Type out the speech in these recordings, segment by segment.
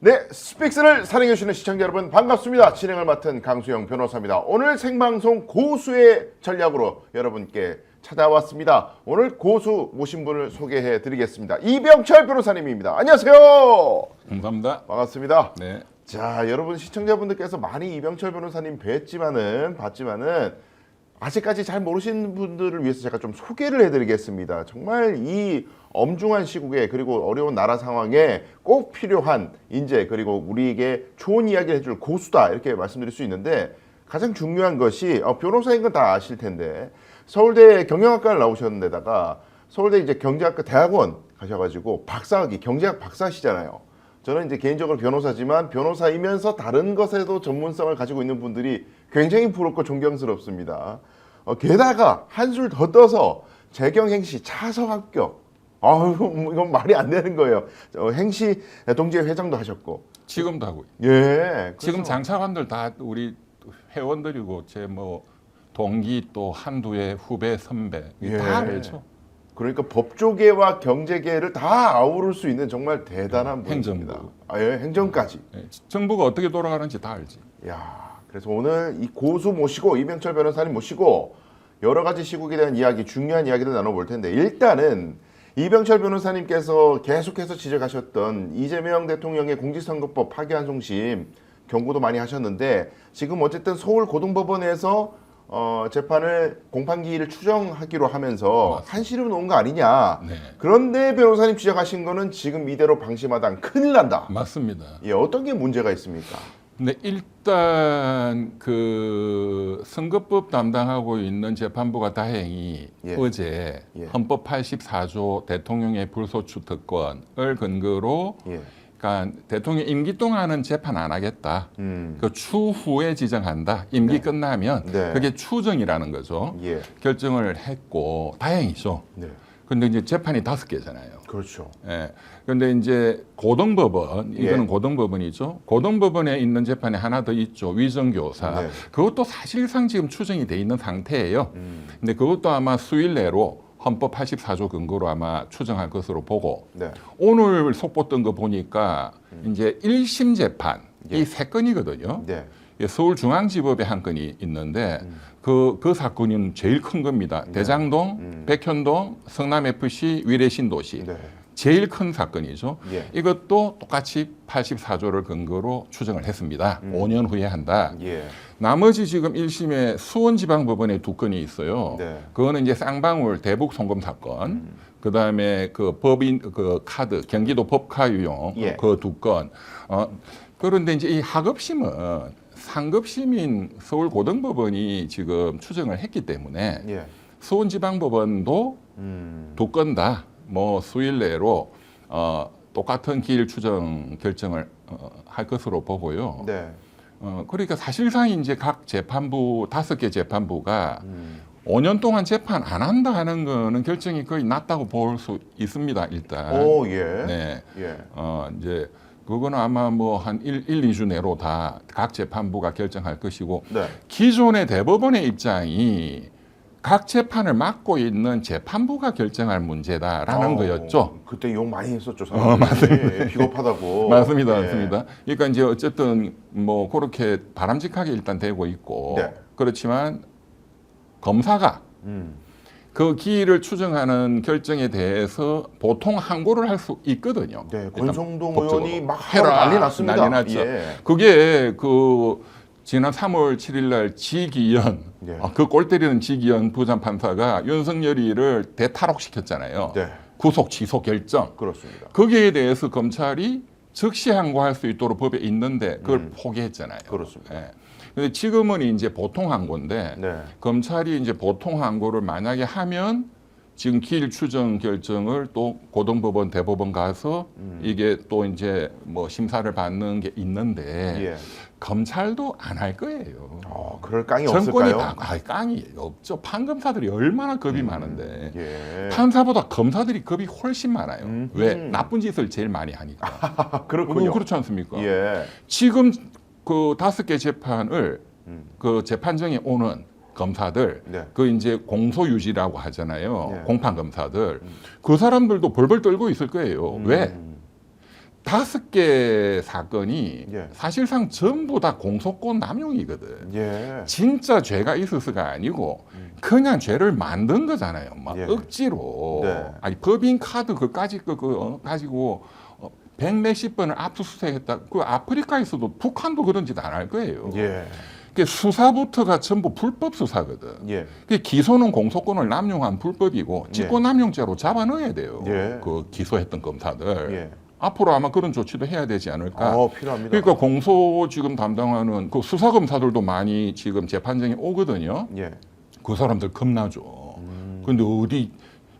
네, 스픽스를 사랑해주시는 시청자 여러분 반갑습니다. 진행을 맡은 강수영 변호사입니다. 오늘 생방송 고수의 전략으로 여러분께 찾아왔습니다. 오늘 고수 모신 분을 소개해드리겠습니다. 이병철 변호사님입니다. 안녕하세요. 감사합니다. 반갑습니다. 네. 자, 여러분 시청자분들께서 많이 이병철 변호사님 봤지만은 아직까지 잘 모르시는 분들을 위해서 제가 좀 소개를 해드리겠습니다. 정말 이 엄중한 시국에 그리고 어려운 나라 상황에 꼭 필요한 인재 그리고 우리에게 좋은 이야기를 해줄 고수다 이렇게 말씀드릴 수 있는데 가장 중요한 것이 변호사인 건 다 아실 텐데 서울대 경영학과를 나오셨는데다가 서울대 이제 경제학과 대학원 가셔가지고 박사학위 경제학 박사시잖아요. 저는 이제 개인적으로 변호사지만 변호사이면서 다른 것에도 전문성을 가지고 있는 분들이 굉장히 부럽고 존경스럽습니다. 게다가 한술 더 떠서 재경행시 차석 합격. 이건 말이 안 되는 거예요. 행시 동지회 회장도 하셨고 지금도 하고. 예. 지금 장차관들 다 우리 회원들이고 제 뭐 동기 또 한두의 후배 선배 예. 다 알죠. 그러니까 법조계와 경제계를 다 아우를 수 있는 정말 대단한 분입니다. 행정부. 예, 행정까지. 네. 정부가 어떻게 돌아가는지 다 알지. 야, 그래서 오늘 이 고수 모시고 이병철 변호사님 모시고 여러 가지 시국에 대한 이야기, 중요한 이야기를 나눠볼 텐데 일단은 이병철 변호사님께서 계속해서 지적하셨던 이재명 대통령의 공직선거법 파기환 송심 경고도 많이 하셨는데 지금 어쨌든 서울고등법원에서 재판을 공판기일을 추정하기로 하면서 맞습니다. 한시름 놓은 거 아니냐. 네. 그런데 변호사님 지적하신 거는 지금 이대로 방심하다 큰일 난다. 맞습니다. 예, 어떤 게 문제가 있습니까? 근데 일단 그 선거법 담당하고 있는 재판부가 다행히 예. 어제 예. 헌법 84조 대통령의 불소추 특권을 근거로 예. 그러니까 대통령 임기 동안은 재판 안 하겠다. 그 추후에 지정한다. 임기 네. 끝나면 네. 그게 추정이라는 거죠. 예. 결정을 했고 다행이죠. 네. 근데 이제 재판이 5개잖아요. 그렇죠. 예. 근데 이제 고등법원, 이거는 예. 고등법원이죠. 고등법원에 있는 재판이 하나 더 있죠. 위정교사. 네. 그것도 사실상 지금 추정이 돼 있는 상태예요. 근데 그것도 아마 수일 내로 헌법 84조 근거로 아마 추정할 것으로 보고 네. 오늘 속보 뜬 거 보니까 이제 1심 재판 예. 이 3건이거든요. 네. 서울중앙지법에 한 건이 있는데 그 사건은 제일 큰 겁니다. 대장동, 백현동, 성남FC, 위례신도시. 네. 제일 큰 사건이죠. 예. 이것도 똑같이 84조를 근거로 추정을 했습니다. 5년 후에 한다. 예. 나머지 지금 1심에 수원지방법원에 2건이 있어요. 네. 그거는 이제 쌍방울 대북 송금 사건, 그다음에 그 법인 그 카드 경기도 법카 유용 예. 그 2건. 그런데 이제 이 하급심은 상급심인 서울고등법원이 지금 추정을 했기 때문에 예. 수원지방법원도 2건 다 뭐 수일 내로 똑같은 기일 추정 결정을 할 것으로 보고요. 네. 그러니까 사실상 이제 각 재판부 5개 재판부가 5년 동안 재판 안 한다 하는 거는 결정이 거의 났다고 볼 수 있습니다. 일단. 오, 예. 네. 예. 이제 그거는 아마 뭐 한 2주 내로 다 각 재판부가 결정할 것이고 네. 기존의 대법원의 입장이 각 재판을 맡고 있는 재판부가 결정할 문제다라는 거였죠. 그때 욕 많이 했었죠. 사람들이. 비겁하다고. 맞습니다, 예. 맞습니다. 그러니까 이제 어쨌든 뭐 그렇게 바람직하게 일단 되고 있고 네. 그렇지만 검사가 그 기일을 추정하는 결정에 대해서 보통 항고를 할 수 있거든요. 네. 일단 권성동 법적으로. 의원이 막 해라 난리 났습니다. 난리 났죠. 예. 그게 그 지난 3월 7일 날 지기현 네. 그 골 때리는 지기현 부장판사가 윤석열이를 대탈옥시켰잖아요. 네. 구속 취소 결정. 그렇습니다. 거기에 대해서 검찰이 즉시 항고할 수 있도록 법에 있는데 그걸 포기했잖아요. 그렇습니다. 예. 근데 지금은 이제 보통 항고인데 네. 검찰이 이제 보통 항고를 만약에 하면 지금 기일 추정 결정을 또 고등법원, 대법원 가서 이게 또 이제 뭐 심사를 받는 게 있는데 예. 검찰도 안 할 거예요. 그럴 깡이 정권이 없을까요? 다 깡이 없죠. 판검사들이 얼마나 겁이 많은데 예. 판사보다 검사들이 겁이 훨씬 많아요. 음. 왜? 나쁜 짓을 제일 많이 하니까. 그렇군요. 그렇지 않습니까? 예. 지금 그 5개 재판을 그 재판정에 오는 검사들, 네. 그 이제 공소유지라고 하잖아요. 네. 공판 검사들, 그 사람들도 벌벌 떨고 있을 거예요. 왜? 5개 사건이 예. 사실상 전부 다 공소권 남용이거든. 예. 진짜 죄가 있어서가 아니고 그냥 죄를 만든 거잖아요. 막 예. 억지로. 네. 아니 법인 카드 그까지 가지고 100몇십 번을 압수수색했다. 그 아프리카에서도 북한도 그런 짓 안 할 거예요. 예. 그 수사부터가 전부 불법 수사거든. 예. 그 기소는 공소권을 남용한 불법이고 직권남용죄로 잡아 넣어야 돼요. 예. 그 기소했던 검사들. 예. 앞으로 아마 그런 조치도 해야 되지 않을까. 필요합니다. 그러니까 공소 지금 담당하는 그 수사 검사들도 많이 지금 재판정에 오거든요. 예. 그 사람들 겁나죠. 근데 어디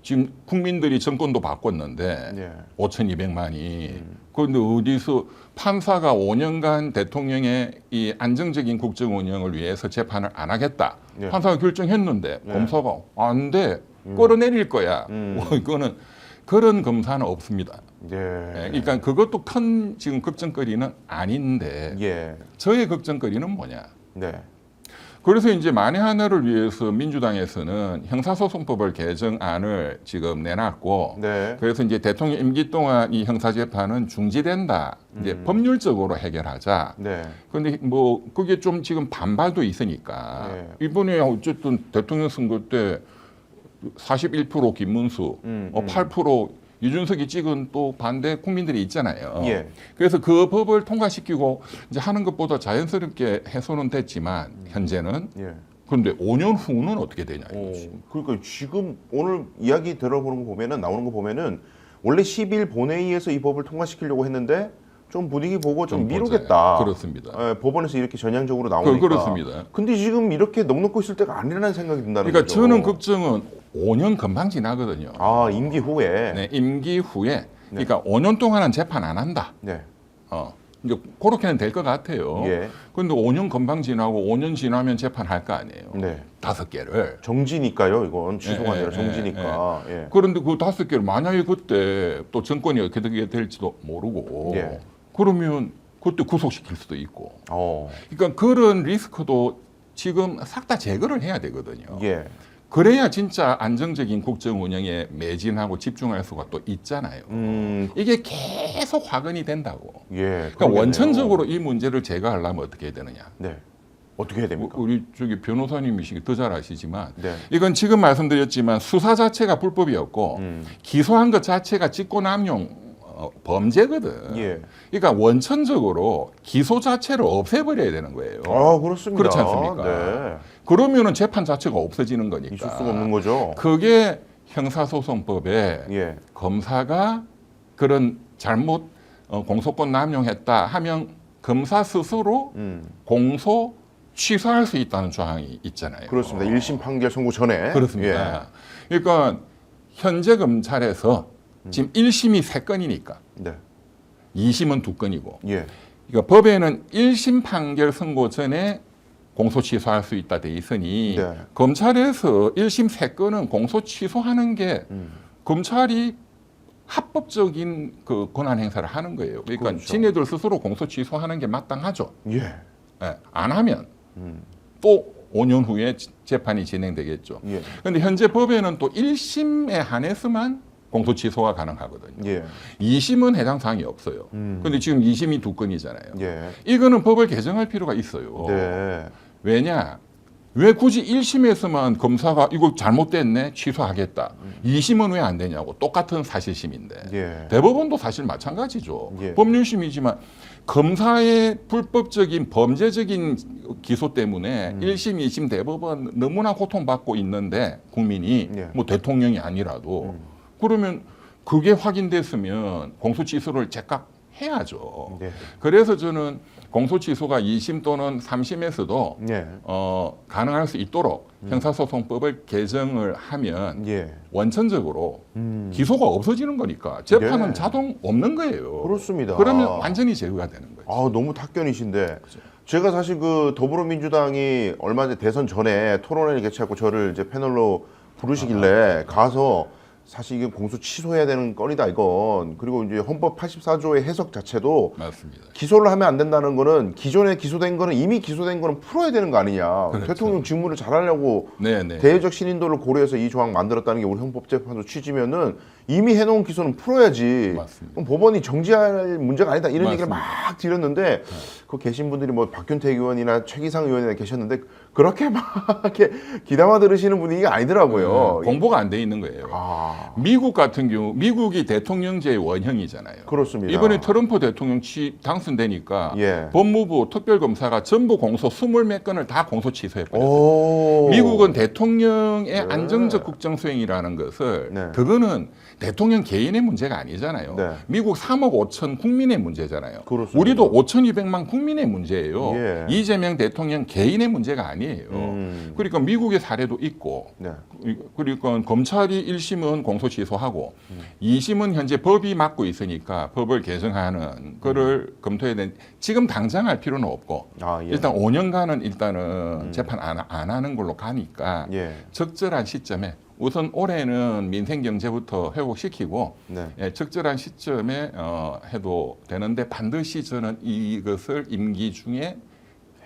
지금 국민들이 정권도 바꿨는데 예. 5,200만이 그런데 어디서 판사가 5년간 대통령의 이 안정적인 국정 운영을 위해서 재판을 안 하겠다. 예. 판사가 결정했는데 예. 검사가 안 돼. 끌어내릴 거야. 이거는 그런 검사는 없습니다. 예. 그러니까 그것도 큰 지금 걱정거리는 아닌데 예. 저의 걱정거리는 뭐냐. 네. 그래서 이제 만에 하나를 위해서 민주당에서는 형사소송법을 개정안을 지금 내놨고 네. 그래서 이제 대통령 임기 동안 이 형사재판은 중지된다. 이제 법률적으로 해결하자. 네. 근데 뭐 그게 좀 지금 반발도 있으니까 네. 이번에 어쨌든 대통령 선거 때 41% 김문수, 8% 이준석이 찍은 또 반대 국민들이 있잖아요. 예. 그래서 그 법을 통과시키고 이제 하는 것보다 자연스럽게 해소는 됐지만 현재는 예. 그런데 5년 후는 어떻게 되냐 이거지. 그러니까 지금 오늘 이야기 들어보는 거 보면은 나오는 거 보면은 원래 10일 본회의에서 이 법을 통과시키려고 했는데 좀 분위기 보고 좀 미루겠다. 그렇습니다. 예, 법원에서 이렇게 전향적으로 나오니까. 그렇습니다. 근데 지금 이렇게 넉넉고 있을 때가 아니라는 생각이 든다는 그러니까 거죠. 저는 걱정은 5년 금방 지나거든요. 임기 후에. 네, 임기 후에 그러니까 5년 동안은 재판 안 한다. 네. 이제 그렇게는 될 것 같아요. 예. 그런데 5년 금방 지나고 5년 지나면 재판할 거 아니에요. 네. 5개를. 정지니까요, 이건 취소가 예, 아니라 예, 정지니까. 예. 그런데 그 5개를 만약에 그때 또 정권이 어떻게 될지도 모르고 예. 그러면 그때 구속시킬 수도 있고. 어. 그러니까 그런 리스크도 지금 싹 다 제거를 해야 되거든요. 예. 그래야 진짜 안정적인 국정 운영에 매진하고 집중할 수가 또 있잖아요. 이게 계속 화근이 된다고. 예. 그러니까 그러겠네요. 원천적으로 이 문제를 제거하려면 어떻게 해야 되느냐. 네. 어떻게 해야 됩니까? 우리 저기 변호사님이시기 더 잘 아시지만 네. 이건 지금 말씀드렸지만 수사 자체가 불법이었고 기소한 것 자체가 직권남용 범죄거든. 예. 그러니까 원천적으로 기소 자체를 없애버려야 되는 거예요. 그렇습니다. 그렇지 않습니까? 네. 그러면은 재판 자체가 없어지는 거니까. 있을 수가 없는 거죠. 그게 형사소송법에 예. 검사가 그런 잘못 공소권 남용했다 하면 검사 스스로 공소 취소할 수 있다는 조항이 있잖아요. 그렇습니다. 1심 판결 선고 전에. 그렇습니다. 그러니까 현재 검찰에서 지금 1심이 3건이니까 예. 네. 2심은 2건이고 예. 그러니까 법에는 1심 판결 선고 전에 공소 취소할 수 있다 돼 있으니 네. 검찰에서 1심 3건은 공소 취소하는 게 검찰이 합법적인 그 권한 행사를 하는 거예요. 그러니까 그렇죠. 지네들 스스로 공소 취소하는 게 마땅하죠. 예. 예, 안 하면 또 5년 후에 재판이 진행되겠죠. 예. 그런데 현재 법에는 또 1심에 한해서만 공소 취소가 가능하거든요. 예. 2심은 해당 사항이 없어요. 그런데 지금 2심이 2건이잖아요. 예. 이거는 법을 개정할 필요가 있어요. 네. 왜냐? 왜 굳이 1심에서만 검사가 이거 잘못됐네 취소하겠다. 2심은 왜 안 되냐고. 똑같은 사실심인데. 예. 대법원도 사실 마찬가지죠. 예. 법률심이지만 검사의 불법적인 범죄적인 기소 때문에 1심, 2심 대법원 너무나 고통받고 있는데 국민이 예. 뭐 대통령이 아니라도 그러면 그게 확인됐으면 공소 취소를 즉각 해야죠. 네. 그래서 저는 공소 취소가 2심 또는 3심에서도 예. 가능할 수 있도록 형사소송법을 개정을 하면 예. 원천적으로 기소가 없어지는 거니까 재판은 네. 자동 없는 거예요. 그렇습니다. 그러면 완전히 제거가 되는 거죠. 너무 탁견이신데 제가 사실 그 더불어민주당이 얼마 전에 대선 전에 토론회를 개최하고 저를 이제 패널로 부르시길래 가서 사실 이게 공소 취소해야 되는 건이다 이건. 그리고 이제 헌법 84조의 해석 자체도 맞습니다. 기소를 하면 안 된다는 거는 기존에 기소된 거는 이미 기소된 거는 풀어야 되는 거 아니냐. 그렇죠. 대통령 직무를 잘하려고 네네. 대외적 신인도를 고려해서 이 조항 만들었다는 게 우리 헌법재판소 취지면은 이미 해놓은 기소는 풀어야지. 맞습니다. 그럼 법원이 정지할 문제가 아니다 이런 얘기를 맞습니다. 막 드렸는데 그 계신 분들이 뭐 박균택 의원이나 최기상 의원이나 계셨는데 그렇게 막 이렇게 귀담아 들으시는 분위기가 아니더라고요. 공부가 안 돼 있는 거예요. 미국 같은 경우 미국이 대통령제의 원형이잖아요. 그렇습니다. 이번에 트럼프 대통령 당선되니까 예. 법무부 특별검사가 전부 공소 20몇 건을 다 공소 취소해버렸어요. 오. 미국은 대통령의 네. 안정적 국정 수행이라는 것을 네. 그거는 대통령 개인의 문제가 아니잖아요. 네. 미국 3억 5천 국민의 문제잖아요. 그렇습니다. 우리도 5,200만 국민의 문제예요. 예. 이재명 대통령 개인의 문제가 아니에요. 그러니까 미국의 사례도 있고 네. 그러니까 검찰이 1심은 공소 취소하고 2심은 현재 법이 맡고 있으니까 법을 개정하는 거를 검토해야 되는 지금 당장 할 필요는 없고 예. 일단 5년간은 일단은 재판 안 하는 걸로 가니까 예. 적절한 시점에 우선 올해는 민생 경제부터 회복시키고 네. 적절한 시점에 해도 되는데 반드시 저는 이것을 임기 중에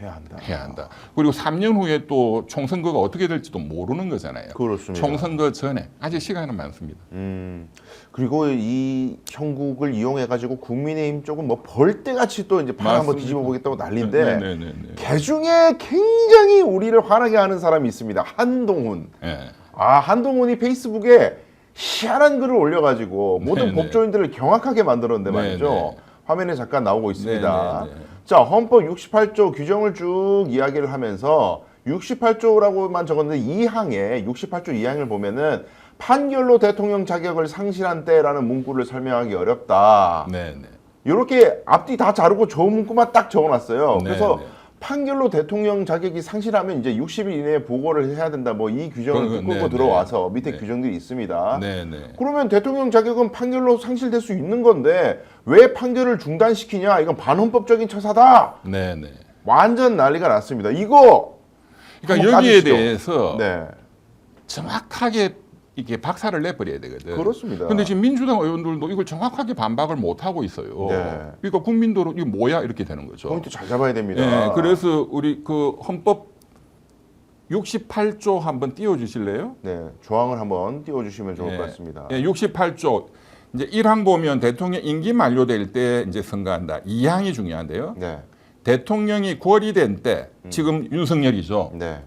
해야 한다. 그리고 3년 후에 또 총선거가 어떻게 될지도 모르는 거잖아요. 그렇습니다. 총선거 전에 아직 시간은 많습니다. 그리고 이 형국을 이용해 가지고 국민의힘 쪽은 뭐 벌떼같이 또 이제 판 한번 맞습니다. 뒤집어 보겠다고 난리인데 네네네. 개 중에 굉장히 우리를 화나게 하는 사람이 있습니다. 한동훈. 네. 한동훈이 페이스북에 희한한 글을 올려가지고 모든 네네. 법조인들을 경악하게 만들었는데 말이죠. 네네. 화면에 잠깐 나오고 있습니다. 네네네. 자, 헌법 68조 규정을 쭉 이야기를 하면서 68조라고만 적었는데 2항에 68조 2항을 보면은 판결로 대통령 자격을 상실한 때라는 문구를 설명하기 어렵다. 네네. 이렇게 앞뒤 다 자르고 저 문구만 딱 적어놨어요. 그래서 네네. 판결로 대통령 자격이 상실하면 이제 60일 이내에 보고를 해야 된다. 뭐 이 규정을 끌고 네네. 들어와서 밑에 네. 규정들이 있습니다. 네네. 그러면 대통령 자격은 판결로 상실될 수 있는 건데 왜 판결을 중단시키냐? 이건 반헌법적인 처사다. 네네. 완전 난리가 났습니다. 이거 그러니까 한번 여기에 까주시죠. 대해서 네, 정확하게 이게 박살을 내버려야 되거든. 그렇습니다. 근데 지금 민주당 의원들도 이걸 정확하게 반박을 못 하고 있어요. 네. 그러니까 국민들은 이게 뭐야 이렇게 되는 거죠. 포인트 잘 잡아야 됩니다. 네, 그래서 우리 그 헌법 68조 한번 띄워주실래요? 네, 조항을 한번 띄워주시면 좋을 것 예. 같습니다. 예, 68조 이제 1항 보면 대통령 임기 만료될 때 이제 선거한다. 2항이 중요한데요. 네, 대통령이 고리된 때 지금 윤석열이죠. 네.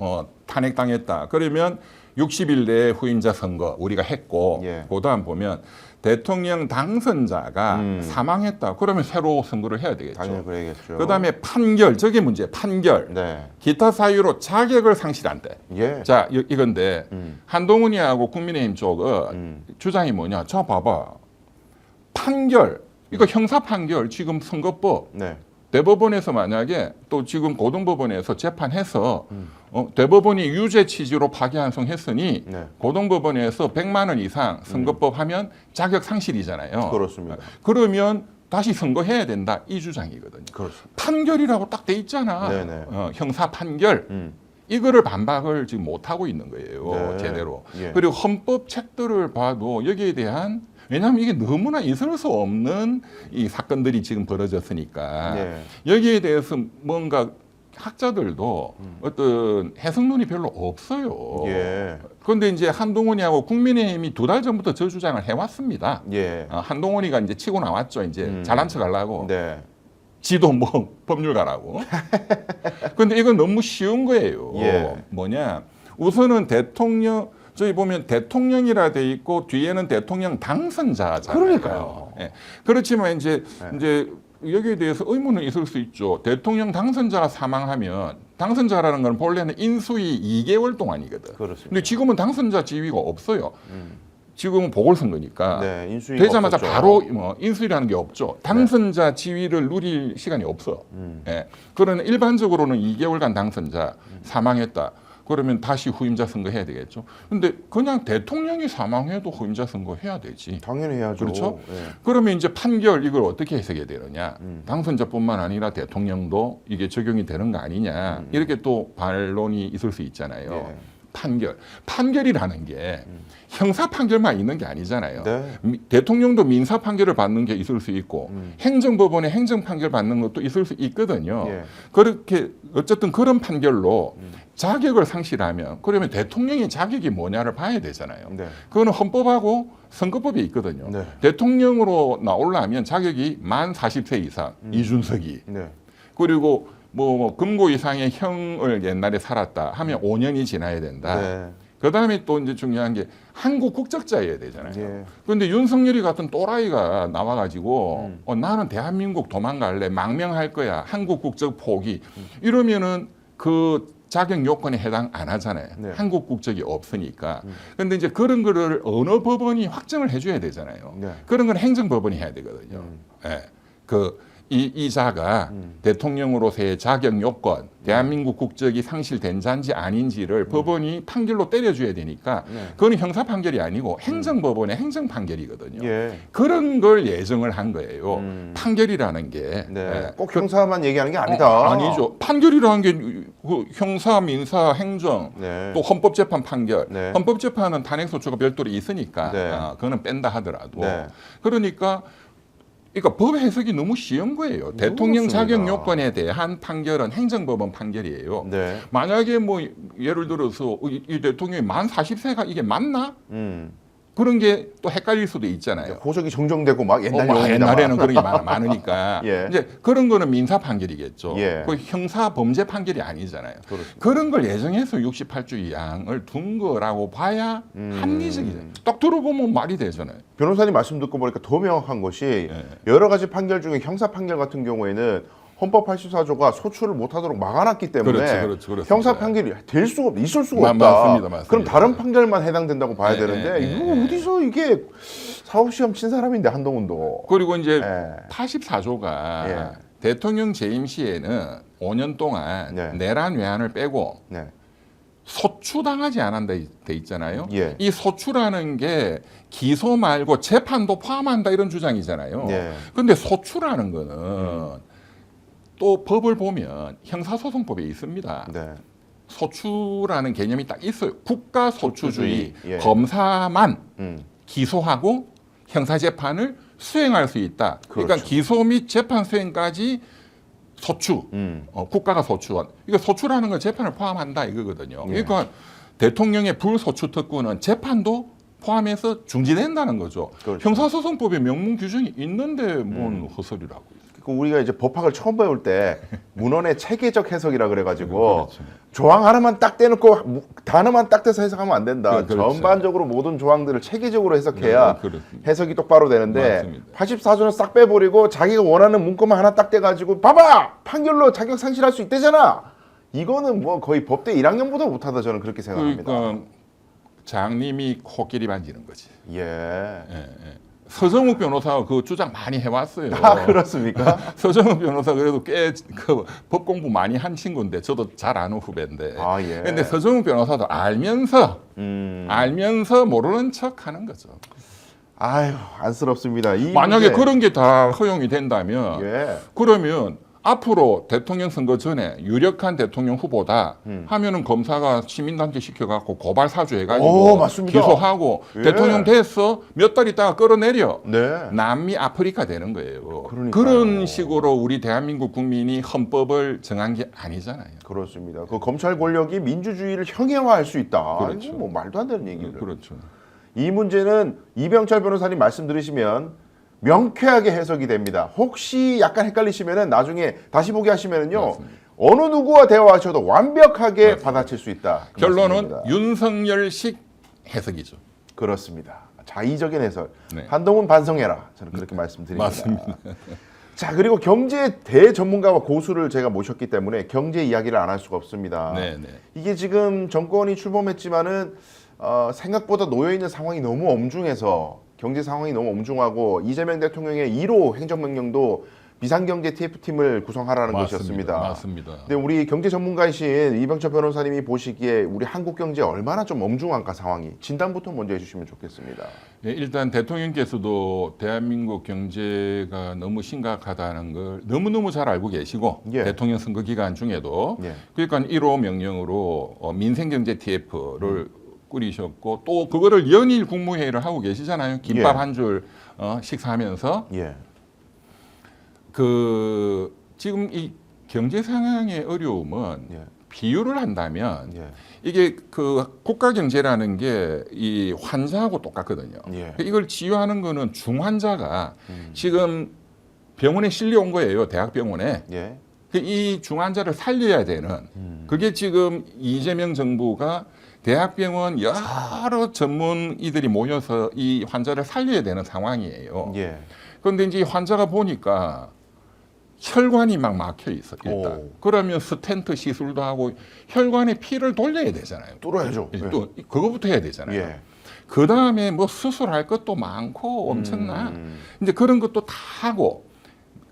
탄핵당했다. 그러면 60일 내에 후임자 선거 우리가 했고 예. 그다음 보면 대통령 당선자가 사망했다. 그러면 새로 선거를 해야 되겠죠. 당연히 그래야겠죠. 그다음에 판결, 저게 문제. 판결. 네, 기타 사유로 자격을 상실한 때. 예, 자, 이건데 한동훈이하고 국민의힘 쪽은 주장이 뭐냐? 저 봐봐. 판결. 이거 형사 판결 지금 선거법 네, 대법원에서 만약에 또 지금 고등법원에서 재판해서 대법원이 유죄 취지로 파기환송했으니 네. 고등법원에서 100만 원 이상 선거법 하면 자격 상실이잖아요. 그렇습니다. 그러면 다시 선거해야 된다 이 주장이거든요. 그렇습니다. 판결이라고 딱 돼 있잖아. 네네. 형사 판결. 이거를 반박을 지금 못 하고 있는 거예요. 네. 제대로. 예. 그리고 헌법 책들을 봐도 여기에 대한 왜냐하면 이게 너무나 있을 수 없는 이 사건들이 지금 벌어졌으니까 예. 여기에 대해서 뭔가 학자들도 어떤 해석론이 별로 없어요. 예. 그런데 이제 한동훈이하고 국민의힘이 2달 전부터 저 주장을 해왔습니다. 예. 한동훈이가 이제 치고 나왔죠. 이제 잘난 척하려고. 네. 지도 뭐 법률가라고. 근데 이건 너무 쉬운 거예요. 예. 뭐냐? 우선은 대통령 저희 보면 대통령이라 돼 있고 뒤에는 대통령 당선자잖아요. 그러니까요. 예. 그렇지만 이제 여기에 대해서 의문은 있을 수 있죠. 대통령 당선자가 사망하면 당선자라는 건 본래는 인수위 2개월 동안이거든. 그렇습니다. 근데 지금은 당선자 지위가 없어요. 지금은 보궐선거니까 네, 인수위가 되자마자 없었죠. 바로 인수위라는 게 없죠. 당선자 지위를 누릴 시간이 없어. 예. 그러나 일반적으로는 2개월간 당선자 사망했다. 그러면 다시 후임자 선거해야 되겠죠. 근데 그냥 대통령이 사망해도 후임자 선거 해야 되지. 당연히 해야죠. 그렇죠? 예. 그러면 이제 판결 이걸 어떻게 해석해야 되느냐. 당선자뿐만 아니라 대통령도 이게 적용이 되는 거 아니냐. 이렇게 또 반론이 있을 수 있잖아요. 예. 판결이라는 게 형사 판결만 있는 게 아니잖아요. 네. 대통령도 민사 판결을 받는 게 있을 수 있고 행정법원에 행정 판결 받는 것도 있을 수 있거든요. 예. 그렇게 어쨌든 그런 판결로 자격을 상실하면 그러면 대통령의 자격이 뭐냐를 봐야 되잖아요. 네. 그거는 헌법하고 선거법에 있거든요. 네. 대통령으로 나오려면 자격이 만 40세 이상 이준석이 네. 그리고 뭐 금고 이상의 형을 옛날에 살았다 하면 5년이 지나야 된다. 네. 그다음에 또 이제 중요한 게 한국 국적자여야 되잖아요. 예. 그런데 윤석열이 같은 또라이가 나와가지고 나는 대한민국 도망갈래 망명할 거야 한국 국적 포기 이러면은 그 자격 요건에 해당 안 하잖아요. 네. 한국 국적이 없으니까. 그런데 이제 그런 거를 어느 법원이 확정을 해줘야 되잖아요. 네. 그런 건 행정법원이 해야 되거든요. 예. 이 자가 대통령으로서의 자격 요건, 대한민국 국적이 상실된 자인지 아닌지를 법원이 판결로 때려줘야 되니까 네. 그건 형사 판결이 아니고 행정법원의 행정 판결이거든요. 예. 그런 걸 예정을 한 거예요. 판결이라는 게. 네. 예. 꼭 형사만 얘기하는 게 아니다. 아니죠. 판결이라는 게 그 형사, 민사, 행정, 네. 또 헌법재판 판결. 네. 헌법재판은 탄핵소추가 별도로 있으니까 네. 그거는 뺀다 하더라도. 네. 그러니까 법 해석이 너무 쉬운 거예요. 대통령 그렇습니다. 자격 요건에 대한 판결은 행정법원 판결이에요. 네. 만약에 뭐 예를 들어서 이 대통령이 만 40세가 이게 맞나? 그런 게 또 헷갈릴 수도 있잖아요. 호적이 정정되고 막 옛날 용어입니다만. 옛날에는 그런 게 많으니까 예. 이제 그런 거는 민사 판결이겠죠. 예. 그 형사 범죄 판결이 아니잖아요. 그렇습니다. 그런 걸 예정해서 68주 이항을 둔 거라고 봐야 합리적이죠. 딱 들어보면 말이 되잖아요. 변호사님 말씀 듣고 보니까 더 명확한 것이 예. 여러 가지 판결 중에 형사 판결 같은 경우에는 헌법 84조가 소출을 못하도록 막아놨기 때문에 그렇습니다. 형사 판결이 될 수가 없, 있을 수가 없다. 맞습니다. 그럼 다른 판결만 해당된다고 봐야 예, 되는데 예, 이거 어디서 이게 사법시험 친 사람인데 한동훈도. 그리고 이제 예. 84조가 예. 대통령 재임 시에는 5년 동안 네. 내란 외환을 빼고 네. 소추당하지 않는다 돼 있잖아요. 예. 이 소추라는 게 기소 말고 재판도 포함한다 이런 주장이잖아요. 예. 근데 소추라는 거는 또 법을 보면 형사소송법에 있습니다. 네. 소추라는 개념이 딱 있어요. 국가소추주의. 예. 검사만 음. 기소하고 형사재판을 수행할 수 있다. 그러니까 그렇죠. 기소 및 재판 수행까지 소추, 국가가 소추한. 이거 소추라는 건 재판을 포함한다 이거거든요. 예. 그러니까 대통령의 불소추 특권은 재판도 포함해서 중지된다는 거죠. 그렇죠. 형사소송법에 명문 규정이 있는데 뭔 헛소리라고. 그 우리가 이제 법학을 처음 배울 때 문헌의 체계적 해석이라 그래가지고 그렇죠. 조항 하나만 딱 떼놓고 단어만 딱 떼서 해석하면 안 된다. 그렇죠. 전반적으로 모든 조항들을 체계적으로 해석해야 네, 그렇습니다. 해석이 똑바로 되는데 맞습니다. 84조는 싹 빼버리고 자기가 원하는 문구만 하나 딱 떼가지고 봐봐! 판결로 자격 상실할 수 있대잖아. 이거는 뭐 거의 법대 1학년보다 못하다 저는 그렇게 생각합니다. 그러니까 장님이 코끼리 만지는 거지. 예. 서정욱 변호사가 그 주장 많이 해왔어요. 아 그렇습니까? 서정욱 변호사 그래도 꽤 그 법 공부 많이 한 친구인데 저도 잘 아는 후배인데. 아 예. 근데 서정욱 변호사도 알면서 모르는 척하는 거죠. 아유 안쓰럽습니다. 이 만약에 문제- 그런 게 다 허용이 된다면 예. 그러면 앞으로 대통령 선거 전에 유력한 대통령 후보다 하면은 검사가 시민단체 시켜갖고 고발 사주 해가지고 오, 맞습니다. 기소하고 예. 대통령 됐어 몇 달 있다가 끌어내려 네. 남미 아프리카 되는 거예요. 그러니까요. 그런 식으로 우리 대한민국 국민이 헌법을 정한 게 아니잖아요. 그렇습니다. 그 검찰 권력이 민주주의를 형해화할 수 있다. 그렇죠. 이거 뭐 말도 안 되는 얘기를. 그렇죠. 이 문제는 이병철 변호사님 말씀 들으시면 명쾌하게 해석이 됩니다. 혹시 약간 헷갈리시면은 나중에 다시 보기 하시면은요. 맞습니다. 어느 누구와 대화하셔도 완벽하게 받아칠 수 있다. 그 결론은 말씀입니다. 윤석열식 해석이죠. 그렇습니다. 자의적인 해설. 네. 한동훈 반성해라. 저는 그렇게 말씀드립니다. 맞습니다. 자 그리고 경제 대전문가와 고수를 제가 모셨기 때문에 경제 이야기를 안 할 수가 없습니다. 네, 네. 이게 지금 정권이 출범했지만은 생각보다 놓여 있는 상황이 너무 엄중해서 경제 상황이 너무 엄중하고 이재명 대통령의 1호 행정명령도 비상경제 TF팀을 구성하라는 맞습니다. 것이었습니다. 맞습니다. 근데 우리 경제 전문가이신 이병철 변호사님이 보시기에 우리 한국 경제 얼마나 좀 엄중한가 상황이 진단부터 먼저 해주시면 좋겠습니다. 예, 일단 대통령께서도 대한민국 경제가 너무 심각하다는 걸 너무너무 잘 알고 계시고 예. 대통령 선거 기간 중에도 예. 그러니까 1호 명령으로 민생경제 TF를 꾸리셨고 또 그거를 연일 국무회의를 하고 계시잖아요. 김밥 예. 한 줄 식사하면서 예. 그 지금 이 경제 상황의 어려움은 예. 비유를 한다면 예. 이게 그 국가 경제라는 게 이 환자하고 똑같거든요. 예. 이걸 치유하는 거는 중환자가 지금 병원에 실려온 거예요. 대학병원에. 예. 이 중환자를 살려야 되는 그게 지금 이재명 정부가 대학병원 여러 전문의들이 모여서 이 환자를 살려야 되는 상황이에요. 예. 그런데 이제 환자가 보니까 혈관이 막 막혀 있어 일단. 오. 그러면 스텐트 시술도 하고 혈관에 피를 돌려야 되잖아요. 뚫어야죠. 예. 또 그거부터 해야 되잖아요. 예. 그 다음에 뭐 수술할 것도 많고 엄청나. 이제 그런 것도 다 하고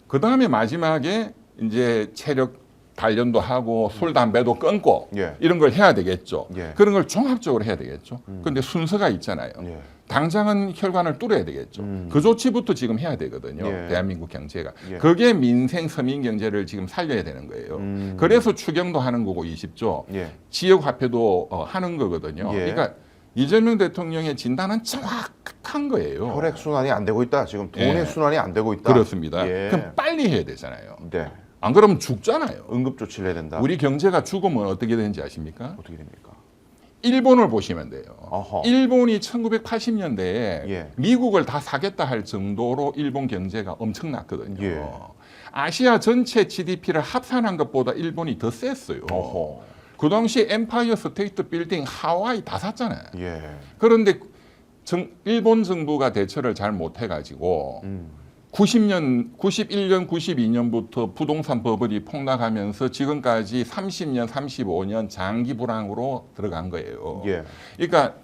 그 다음에 마지막에 이제 체력 단련도 하고 술 담배도 끊고 예. 이런 걸 해야 되겠죠. 예. 그런 걸 종합적으로 해야 되겠죠. 그런데 순서가 있잖아요. 예. 당장은 혈관을 뚫어야 되겠죠. 그 조치부터 지금 해야 되거든요. 예. 대한민국 경제가. 예. 그게 민생 서민 경제를 지금 살려야 되는 거예요. 그래서 추경도 하는 거고 20조, 예. 지역 화폐도 하는 거거든요. 예. 그러니까 이재명 대통령의 진단은 정확한 거예요. 혈액 순환이 안 되고 있다. 지금 돈의 예. 순환이 안 되고 있다. 그렇습니다. 예. 그럼 빨리 해야 되잖아요. 네. 안 그러면 죽잖아요. 응급 조치를 해야 된다. 우리 경제가 죽으면 어떻게 되는지 아십니까? 어떻게 됩니까? 일본을 보시면 돼요. 어허. 일본이 1980년대에 예. 미국을 다 사겠다 할 정도로 일본 경제가 엄청났거든요. 예. 아시아 전체 GDP를 합산한 것보다 일본이 더 셌어요. 어허. 그 당시 엠파이어 스테이트 빌딩 하와이 다 샀잖아요. 예. 그런데 일본 정부가 대처를 잘 못해가지고 91년, 92년부터 부동산 버블이 폭락하면서 지금까지 30년, 35년 장기 불황으로 들어간 거예요. 예. 그러니까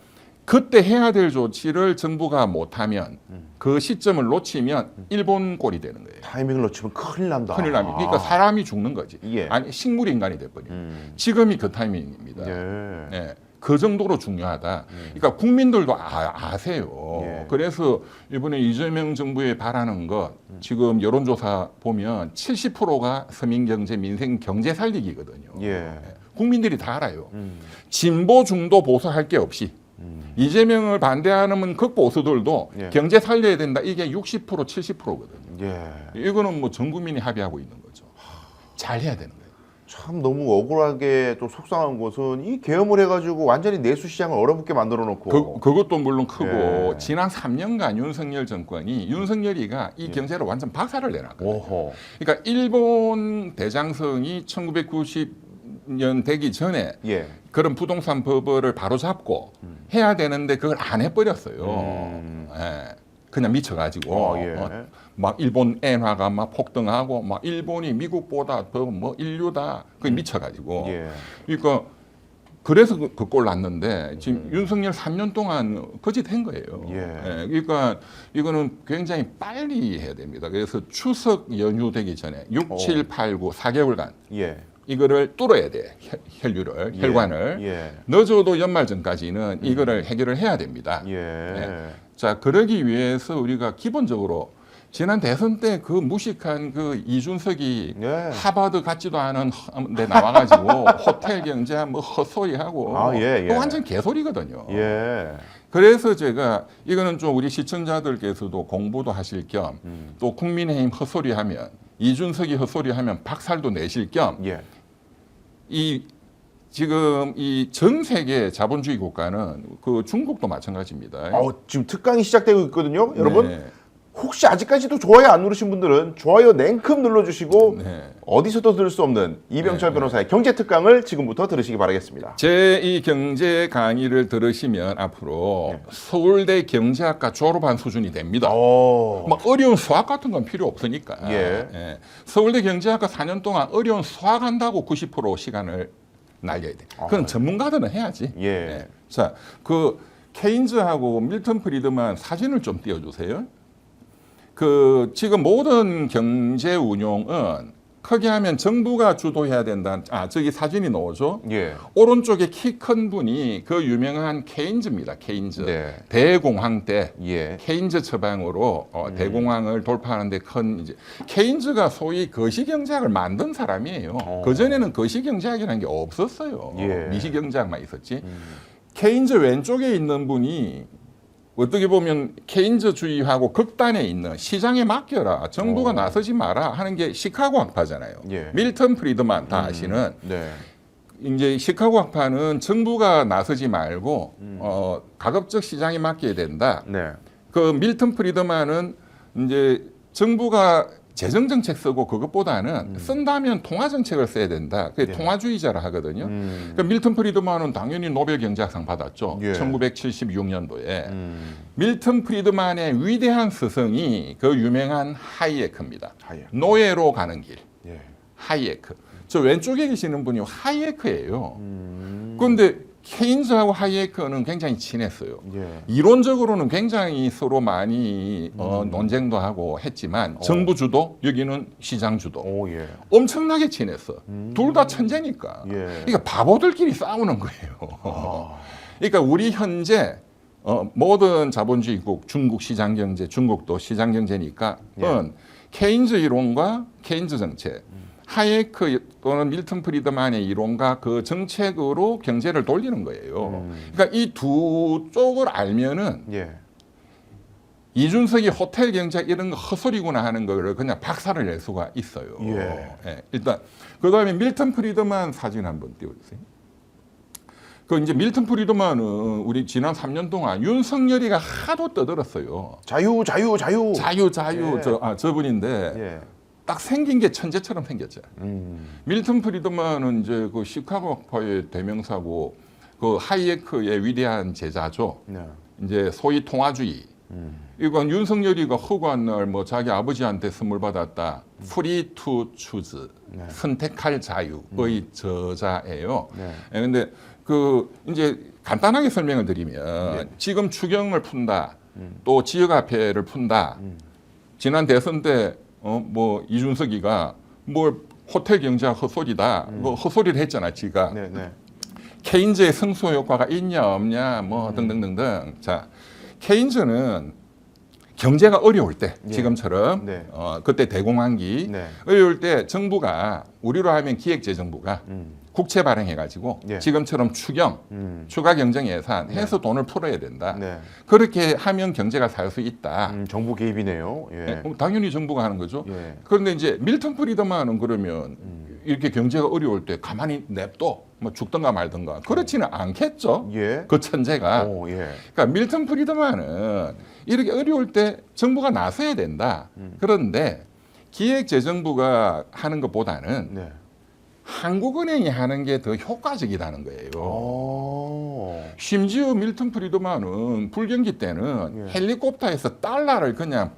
그때 해야 될 조치를 정부가 못하면 그 시점을 놓치면 일본 꼴이 되는 거예요. 타이밍을 놓치면 큰일 난다. 큰일 납니다. 그러니까 사람이 죽는 거지. 예. 아니 식물 인간이 돼버려. 지금이 그 타이밍입니다. 예. 예. 그 정도로 중요하다. 그러니까 국민들도 아세요. 예. 그래서 이번에 이재명 정부에 바라는 것 지금 여론조사 보면 70%가 서민 경제, 민생 경제 살리기거든요. 예. 국민들이 다 알아요. 진보, 중도, 보수 할 게 없이 이재명을 반대하는 극보수들도 예. 경제 살려야 된다. 이게 60%, 70%거든요. 예. 이거는 뭐 전 국민이 합의하고 있는 거죠. 잘 해야 되는 거예요. 참 너무 억울하게 또 속상한 것은 이 계엄을 해가지고 완전히 내수 시장을 얼어붙게 만들어 놓고 그것도 물론 크고 예. 지난 3년간 윤석열 정권이 윤석열이가 이 경제를 완전 박살을 내놨거든요. 오호. 그러니까 일본 대장성이 1990년 되기 전에 예. 그런 부동산 버블을 바로 잡고 해야 되는데 그걸 안 해버렸어요. 예. 그냥 미쳐가지고 예. 막 일본 엔화가 막 폭등하고 막 일본이 미국보다 더 뭐 인류다 그 미쳐가지고 예. 그러니까 그래서 그 꼴 났는데 지금 윤석열 3년 동안 거짓한 거예요. 예. 그러니까 이거는 굉장히 빨리 해야 됩니다. 그래서 추석 연휴 되기 전에 6, 7, 8, 9 4개월간 예. 이거를 뚫어야 돼. 혈류를, 혈관을. 예. 늦어도 연말 전까지는 이거를 해결을 해야 됩니다. 예. 네. 자, 그러기 위해서 우리가 기본적으로 지난 대선 때 그 무식한 그 이준석이 예. 하버드 같지도 않은 데 나와가지고 호텔 경제 뭐 헛소리하고 아, 예, 예. 그거 완전 개소리거든요. 예. 그래서 제가 이거는 좀 우리 시청자들께서도 공부도 하실 겸 또 국민의힘 헛소리하면 이준석이 헛소리하면 박살도 내실 겸 예. 이 지금 이 전 세계 자본주의 국가는 그 중국도 마찬가지입니다. 지금 특강이 시작되고 있거든요. 여러분 네. 혹시 아직까지도 좋아요 안 누르신 분들은 좋아요 냉큼 눌러주시고 네. 어디서도 들을 수 없는 이병철 변호사의 경제 특강을 지금부터 들으시기 바라겠습니다. 제 이 경제 강의를 들으시면 앞으로 서울대 경제학과 졸업한 수준이 됩니다. 막 어려운 수학 같은 건 필요 없으니까. 예. 서울대 경제학과 4년 동안 어려운 수학 한다고 90% 시간을 날려야 돼. 그건 전문가들은 해야지. 예. 자, 그 케인즈하고 밀턴 프리드만 사진을 좀 띄워주세요. 그 지금 모든 경제 운용은 크게 하면 정부가 주도해야 된다. 저기 사진이 나오죠. 예. 오른쪽에 키 큰 분이 그 유명한 케인즈입니다. 케인즈. 네. 대공황 때 예. 케인즈 처방으로 대공황을 돌파하는데 큰 이제 케인즈가 소위 거시경제학을 만든 사람이에요. 그 전에는 거시경제학이라는 게 없었어요. 예. 미시경제학만 있었지. 케인즈 왼쪽에 있는 분이 어떻게 보면 케인즈주의하고 극단에 있는 시장에 맡겨라, 정부가 나서지 마라 하는 게 시카고 학파잖아요. 예. 밀턴 프리드만 다 아시는 네. 이제 시카고 학파는 정부가 나서지 말고 가급적 시장에 맡겨야 된다. 네. 그 밀턴 프리드만은 이제 정부가 재정 정책 쓰고 그것보다는 쓴다면 통화 정책을 써야 된다. 그게 통화주의자라 하거든요. 그러니까 밀턴 프리드만은 당연히 노벨 경제학상 받았죠. 예. 1976년도에 밀턴 프리드만의 위대한 스승이 그 유명한 하이에크입니다. 하이에크. 노예로 가는 길. 예. 하이에크. 저 왼쪽에 계시는 분이 하이에크예요. 그런데 케인즈하고 하이에크는 굉장히 친했어요. 예. 이론적으로는 굉장히 서로 많이 논쟁도 하고 했지만 정부 주도, 여기는 시장 주도. 오, 예. 엄청나게 친했어. 둘 다 천재니까. 예. 그러니까 바보들끼리 싸우는 거예요. 그러니까 우리 현재 모든 자본주의국, 중국 시장 경제, 중국도 시장 경제니까 케인즈 이론과 케인즈 정책, 하이에크 또는 밀턴 프리드만의 이론과 그 정책으로 경제를 돌리는 거예요. 그러니까 이 두 쪽을 알면은 예. 이준석이 호텔 경제 이런 거 헛소리구나 하는 거를 그냥 박살을 낼 수가 있어요. 예. 일단 그다음에 밀턴 프리드만 사진 한번 띄워주세요. 그 이제 밀턴 프리드만은 우리 지난 3년 동안 윤석열이가 하도 떠들었어요. 자유. 자유. 예. 저분인데 예. 딱 생긴 게 천재처럼 생겼죠. 밀턴 프리드만은 이제 그 시카고 학파의 대명사고 그 하이에크의 위대한 제자죠. 네. 이제 소위 통화주의. 이건 윤석열이가 허구한 날 뭐 자기 아버지한테 선물 받았다. 프리 투 추즈. 선택할 자유의 저자예요. 네. 근데 그 이제 간단하게 설명을 드리면 지금 추경을 푼다. 또 지역화폐를 푼다. 지난 대선 때 뭐 이준석이가 뭐 호텔 경제학 헛소리다. 뭐 헛소리를 했잖아, 지가. 네, 네. 케인즈의 성소 효과가 있냐 없냐 뭐 등등등등. 자, 케인즈는 경제가 어려울 때 지금처럼 네. 그때 대공황기 네. 어려울 때 정부가 우리로 하면 기획재정부가 국채 발행해가지고 예. 지금처럼 추가 경정 예산 해서 돈을 풀어야 된다. 네. 그렇게 하면 경제가 살 수 있다. 정부 개입이네요. 예. 네, 당연히 정부가 하는 거죠. 예. 그런데 이제 밀턴 프리드만은 그러면 이렇게 경제가 어려울 때 가만히 냅둬 뭐 죽든가 말든가 그렇지는 않겠죠. 예. 그 천재가. 오, 예. 그러니까 밀턴 프리드만은 이렇게 어려울 때 정부가 나서야 된다. 그런데 기획재정부가 하는 것보다는 네. 한국은행이 하는 게 더 효과적이라는 거예요. 오. 심지어 밀턴 프리드만은 불경기 때는 헬리콥터에서 달러를 그냥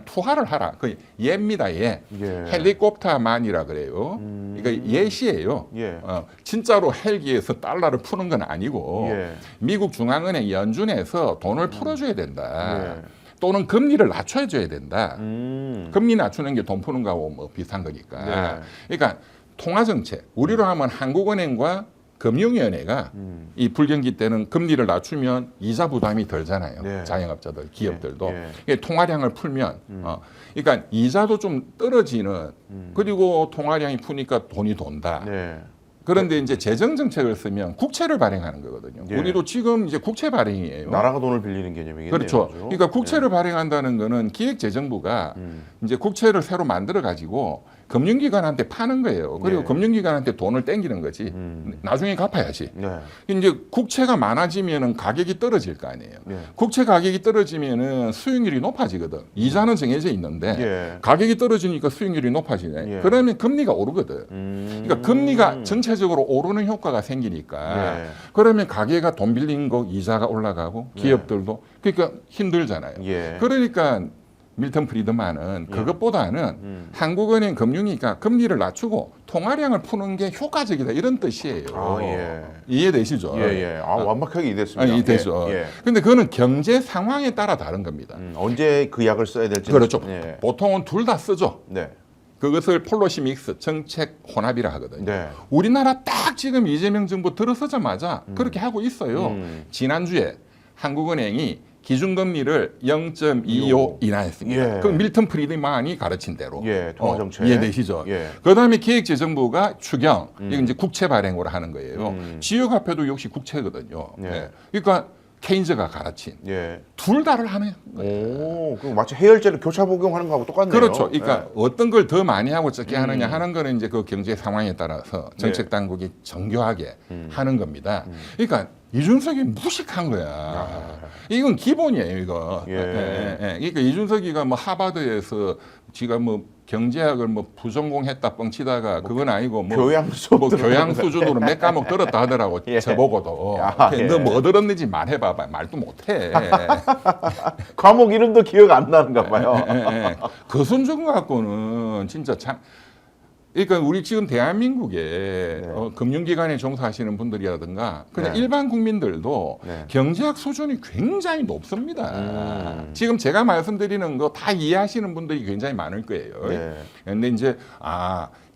투하를 하라. 그 예입니다, 예. 예. 헬리콥터만이라 그래요. 이거 예시예요. 예. 진짜로 헬기에서 달러를 푸는 건 아니고 예. 미국 중앙은행 연준에서 돈을 풀어줘야 된다. 예. 또는 금리를 낮춰줘야 된다. 음. 금리 낮추는 게 돈 푸는 거하고 뭐 비슷한 거니까. 네. 그러니까 통화정책, 우리로 하면 한국은행과 금융위원회가 이 불경기 때는 금리를 낮추면 이자 부담이 덜잖아요. 네. 자영업자들, 기업들도. 예. 이게 통화량을 풀면, 그러니까 이자도 좀 떨어지는. 그리고 통화량이 푸니까 돈이 돈다. 네. 그런데 이제 재정 정책을 쓰면 국채를 발행하는 거거든요. 예. 우리도 지금 이제 국채 발행이에요. 나라가 돈을 빌리는 개념이겠네요. 그렇죠. 아주. 그러니까 국채를 발행한다는 거는 기획재정부가 이제 국채를 새로 만들어 가지고 금융기관한테 파는 거예요. 그리고 네. 금융기관한테 돈을 땡기는 거지. 나중에 갚아야지. 네. 이제 국채가 많아지면은 가격이 떨어질 거 아니에요. 네. 국채 가격이 떨어지면은 수익률이 높아지거든. 이자는 정해져 있는데 예. 가격이 떨어지니까 수익률이 높아지네. 예. 그러면 금리가 오르거든. 그러니까 금리가 전체적으로 오르는 효과가 생기니까 예. 그러면 가게가 돈 빌린 거 이자가 올라가고 기업들도 그러니까 힘들잖아요. 예. 그러니까 밀턴 프리드만은 그것보다는 한국은행 금융위가 금리를 낮추고 통화량을 푸는 게 효과적이다 이런 뜻이에요. 아, 예. 이해되시죠? 예. 완벽하게 이해됐습니다. 이해되죠. 예. 근데 그거는 경제 상황에 따라 다른 겁니다. 언제 그 약을 써야 될지. 그렇죠. 예. 보통은 둘 다 쓰죠. 네. 그것을 폴로시 믹스, 정책 혼합이라 하거든요. 네. 우리나라 딱 지금 이재명 정부 들어서자마자 그렇게 하고 있어요. 지난주에 한국은행이 기준금리를 0.25 인하했습니다. 예. 그 밀턴 프리드만이 가르친 대로. 예, 통화정책. 이해되시죠? 예. 그다음에 기획재정부가 추경, 이건 이제 국채 발행으로 하는 거예요. 지역화폐도 역시 국채거든요. 예. 예. 그러니까 케인즈가 가르친 예. 둘 다를 하는 오, 그 마치 해열제를 교차 복용하는 거하고 똑같네요. 그렇죠. 그러니까 예. 어떤 걸 더 많이 하고 적게 하느냐 하는 거는 이제 그 경제 상황에 따라서 정책 네. 당국이 정교하게 하는 겁니다. 그러니까 이준석이 무식한 거야. 이건 기본이에요, 이거. 예. 그러니까 이준석이가 뭐 하버드에서 지가 뭐 경제학을 뭐 부전공했다 뻥치다가 그건 아니고 뭐 교양 수업 뭐 들어가는 교양 수준으로 몇 과목 들었다 하더라고. 예. 저보고도. 예. 너 뭐 들었는지 말해봐봐. 말도 못해. 과목 이름도 기억 안 나는가 봐요. 그 순정 갖고는 진짜 참. 그러니까 우리 지금 대한민국에 금융기관에 종사하시는 분들이라든가 그냥 네. 일반 국민들도 네. 경제학 수준이 굉장히 높습니다. 지금 제가 말씀드리는 거 다 이해하시는 분들이 굉장히 많을 거예요. 네. 근데 이제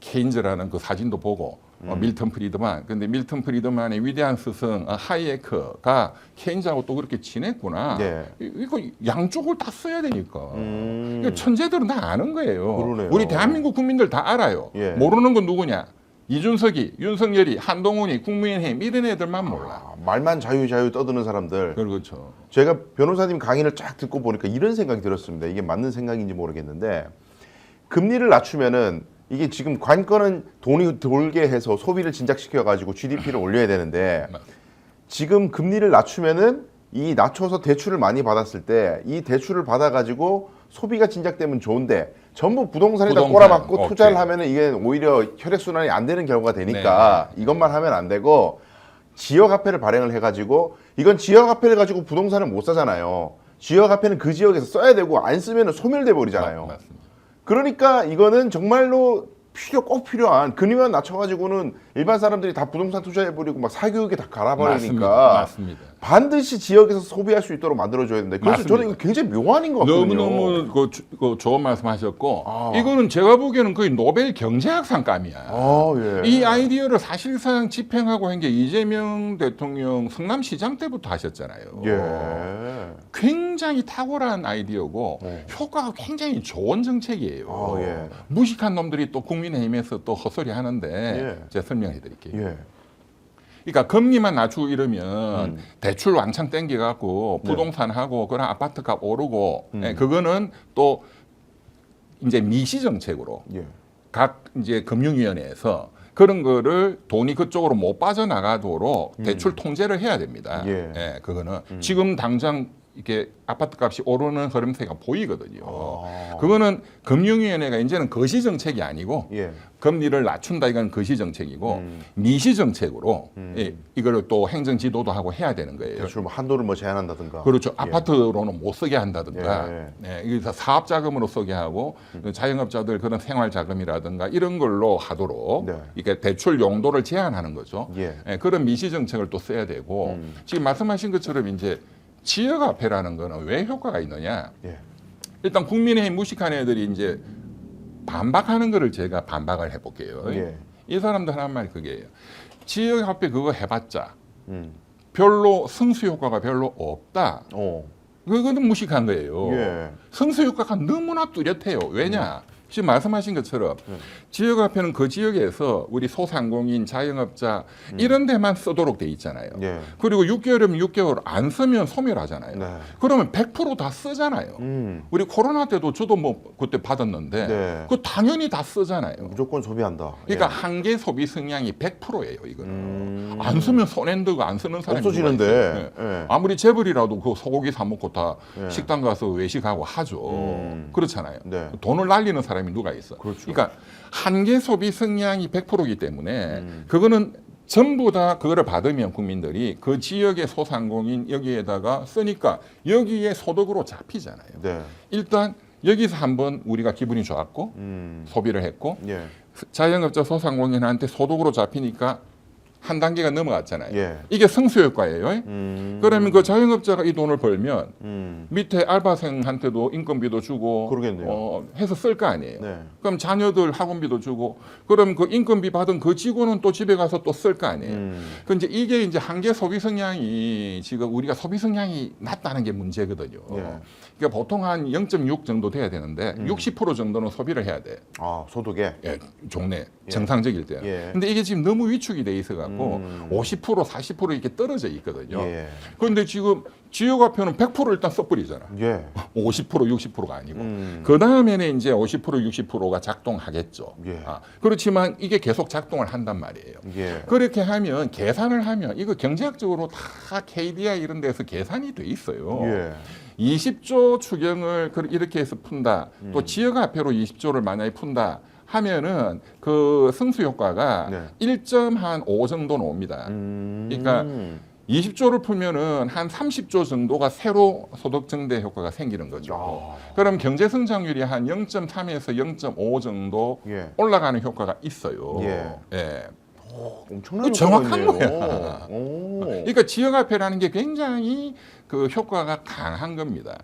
케인즈라는 그 사진도 보고 밀턴 프리드만. 근데 밀턴 프리드만의 위대한 스승 하이에크가 케인즈하고 또 그렇게 친했구나. 네. 이거 양쪽을 다 써야 되니까. 이거 천재들은 다 아는 거예요. 그러네요. 우리 대한민국 국민들 다 알아요. 예. 모르는 건 누구냐? 이준석이, 윤석열이, 한동훈이, 국민의힘 이런 애들만 몰라. 말만 자유 떠드는 사람들. 그렇죠. 제가 변호사님 강의를 쫙 듣고 보니까 이런 생각이 들었습니다. 이게 맞는 생각인지 모르겠는데 금리를 낮추면은 이게 지금 관건은 돈이 돌게 해서 소비를 진작시켜 가지고 GDP를 올려야 되는데 지금 금리를 낮추면은 이 낮춰서 대출을 많이 받았을 때 이 대출을 받아 가지고 소비가 진작되면 좋은데 전부 부동산에다 부동산, 꼬라박고 오케이. 투자를 하면은 이게 오히려 혈액 순환이 안 되는 경우가 되니까 이것만 하면 안 되고 지역화폐를 발행을 해가지고 이건 지역화폐를 가지고 부동산을 못 사잖아요. 지역화폐는 그 지역에서 써야 되고 안 쓰면은 소멸돼 버리잖아요. 맞습니다. 그러니까 이거는 정말로 꼭 필요한 금리만 낮춰가지고는 일반 사람들이 다 부동산 투자해버리고 막 사교육에 다 갈아버리니까 맞습니다. 반드시 지역에서 소비할 수 있도록 만들어줘야 된다. 그래서 맞습니다. 저는 이거 굉장히 묘한인 것 같거든요. 너무너무 그 좋은 말씀하셨고 아. 이거는 제가 보기에는 거의 노벨 경제학상감이야. 아, 예. 이 아이디어를 사실상 집행하고 한 게 이재명 대통령 성남시장 때부터 하셨잖아요. 예. 굉장히 탁월한 아이디어고 효과가 굉장히 좋은 정책이에요. 아, 예. 무식한 놈들이 또 국민의힘에서 또 헛소리 하는데 예. 제가 설명해 드릴게요. 예. 그러니까 금리만 낮추고 이러면 대출 왕창 땡겨갖고 네. 부동산하고 그런 아파트값 오르고 그거는 또 이제 미시 정책으로 예. 각 이제 금융위원회에서 그런 거를 돈이 그쪽으로 못 빠져나가도록 대출 통제를 해야 됩니다. 예. 그거는 지금 당장 이렇게 아파트 값이 오르는 흐름세가 보이거든요. 아. 그거는 금융위원회가 이제는 거시 정책이 아니고 예. 금리를 낮춘다 이건 거시 정책이고 미시 정책으로 이걸 또 행정 지도도 하고 해야 되는 거예요. 대출 뭐 한도를 뭐 제한한다든가. 그렇죠. 예. 아파트로는 못 쓰게 한다든가, 예. 여기서 사업 자금으로 쓰게 하고 자영업자들 그런 생활 자금이라든가 이런 걸로 하도록 네. 이게 대출 용도를 제한하는 거죠. 예. 그런 미시 정책을 또 써야 되고 지금 말씀하신 것처럼 이제 지역화폐라는 거는 왜 효과가 있느냐? 예. 일단 국민의힘 무식한 애들이 이제 반박하는 거를 제가 반박을 해볼게요. 예. 이 사람들 하는 말이 그게예요. 지역화폐 그거 해봤자 음. 별로 승수 효과가 별로 없다. 그거는 무식한 거예요. 예. 승수 효과가 너무나 뚜렷해요. 왜냐? 지금 말씀하신 것처럼 지역화폐는 그 지역에서 우리 소상공인, 자영업자 이런 데만 쓰도록 돼 있잖아요. 예. 그리고 6개월이면 6개월 안 쓰면 소멸하잖아요. 네. 그러면 100% 다 쓰잖아요. 우리 코로나 때도 저도 뭐 그때 받았는데 네. 그 당연히 다 쓰잖아요. 무조건 소비한다. 그러니까 예. 한계 소비 성향이 100%예요. 이거는 안 쓰면 손핸드가 안 쓰는 사람이 없어지는데. 누가 있어요? 예. 아무리 재벌이라도 그 소고기 사 먹고 다 예. 식당 가서 외식하고 하죠. 그렇잖아요. 네. 돈을 날리는 사람이 누가 있어? 그렇죠. 러니까 한계 소비 성향이 100%이기 때문에 그거는 전부 다 그거를 받으면 국민들이 그 지역의 소상공인 여기에다가 쓰니까 여기에 소득으로 잡히잖아요. 네. 일단 여기서 한번 우리가 기분이 좋았고 소비를 했고 예. 자영업자 소상공인한테 소득으로 잡히니까 한 단계가 넘어갔잖아요. 예. 이게 승수 효과예요. 그러면 그 자영업자가 이 돈을 벌면 밑에 알바생한테도 인건비도 주고 그러겠네요. 해서 쓸 거 아니에요. 네. 그럼 자녀들 학원비도 주고 그럼 그 인건비 받은 그 직원은 또 집에 가서 또 쓸 거 아니에요. 그 이게 이제 한계 소비 성향이 지금 우리가 소비 성향이 낮다는 게 문제거든요. 예. 그러니까 보통 한 0.6 정도 돼야 되는데 60% 정도는 소비를 해야 돼. 아, 소득에. 예, 종래 정상적일 때. 예. 근데 이게 지금 너무 위축이 돼 있어 갖고 50% 40% 이렇게 떨어져 있거든요. 예. 그런데 지금 지역화표는 100% 일단 써버리잖아. 예. 50% 60%가 아니고 그 다음에는 이제 50% 60%가 작동하겠죠. 예. 그렇지만 이게 계속 작동을 한단 말이에요. 예. 그렇게 하면 계산을 하면 이거 경제학적으로 다 KDI 이런 데서 계산이 돼 있어요. 예. 20조 추경을 이렇게 해서 푼다. 또 지역화폐로 20조를 만약에 푼다. 하면은 그 승수 효과가 네. 1.5 정도 나옵니다. 그러니까 20조를 풀면은 한 30조 정도가 새로 소득 증대 효과가 생기는 거죠. 그럼 경제 성장률이 한 0.3에서 0.5 정도 예. 올라가는 효과가 있어요. 예. 예. 엄청난 정확한 효과가 거야. 있네요. 오. 그러니까 지역화폐라는 게 굉장히 그 효과가 강한 겁니다.